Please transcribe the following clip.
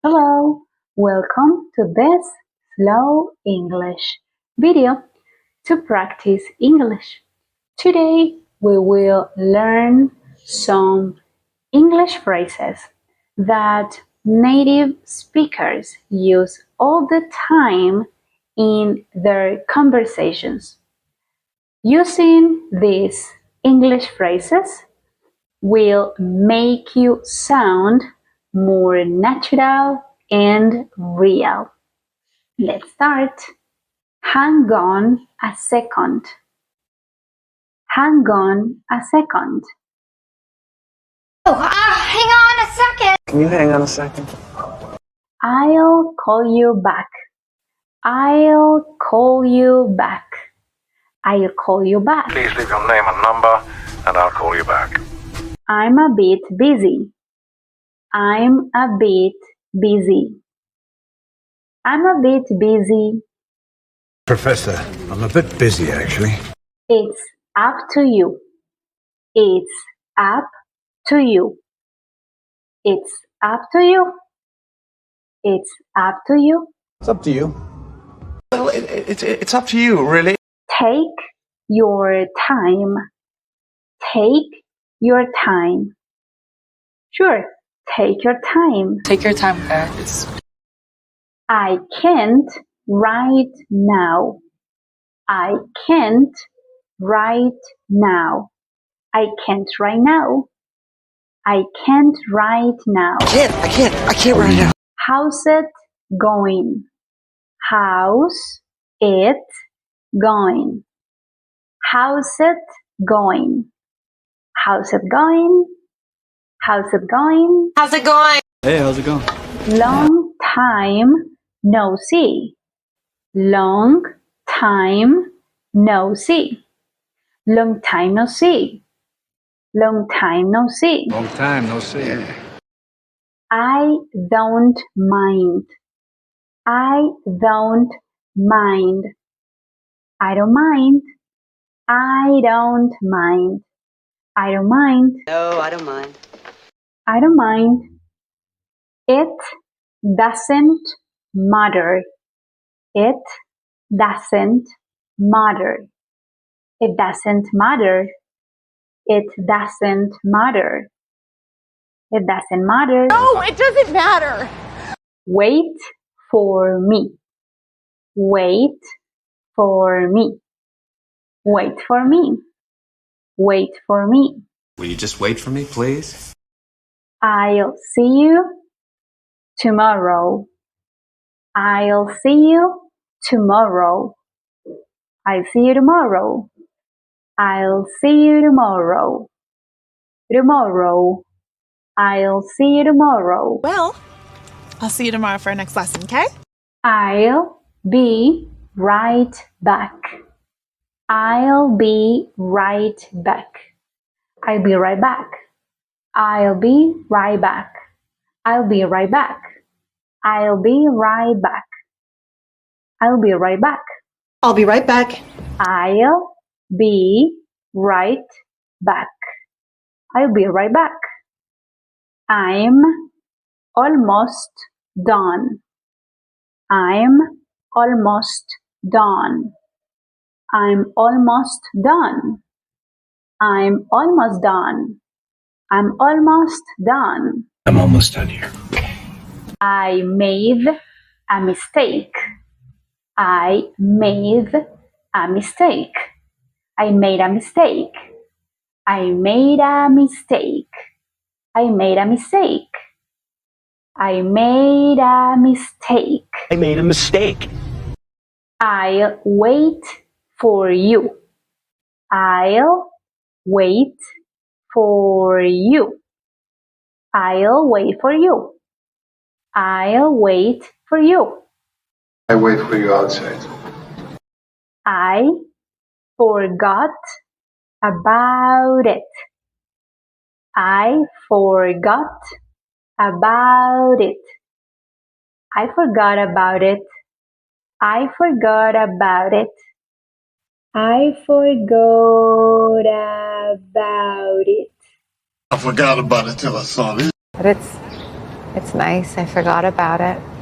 Hello, welcome to this slow English video to practice English. Today we will learn some English phrases that native speakers use all the time in their conversations. Using these English phrases will make you sound more natural and real. Let's start. Hang on a second. Hang on a second. Hang on a second. Can you hang on a second? I'll call you back. I'll call you back. I'll call you back. Please leave your name and number and I'll call you back. I'm a bit busy. I'm a bit busy. I'm a bit busy. Professor, I'm a bit busy actually. It's up to you. It's up to you. It's up to you. It's up to you. It's up to you. Well, it's up to you, really. Take your time. Take your time. Sure, take your time. Take your time, guys. I can't right now. I can't right now. I can't right now. I can't right now. I can't right now. How's it going? How's it going? How's it going? How's it going? How's it going? How's it going? Hey, how's it going? Long time no see. Long time no see. Long time no see. Long time no see. Long time no see. I don't mind. I don't mind. I don't mind. I don't mind. I don't mind. No, I don't mind. I don't mind. It doesn't matter. It doesn't matter. It doesn't matter. It doesn't matter. It doesn't matter. No, it doesn't matter. Wait for me. Wait for me. Wait for me. Wait for me. Will you just wait for me, please? I'll see you tomorrow. I'll see you tomorrow. I'll see you tomorrow. I'll see you tomorrow. Tomorrow. I'll see you tomorrow. Well, I'll see you tomorrow for our next lesson, okay? I'll be right back. I'll be right back. I'll be right back. I'll be right back. I'll be right back. I'll be right back. I'll be right back. I'll be right back. I'll be right back. I'll be right back. I'm almost done. I'm almost done. I'm almost done. I'm almost done. I'm almost done. I'm almost done here. I made a mistake. I made a mistake. I made a mistake. I made a mistake. I made a mistake. I made a mistake. I made a mistake. I'll wait for you. I'll wait for you. I'll wait for you. I'll wait for you. I wait for you outside. I forgot about it. I forgot about it. I forgot about it. I forgot about it. I forgot about it. I forgot about it till I saw this. But it's It's nice. I forgot about it.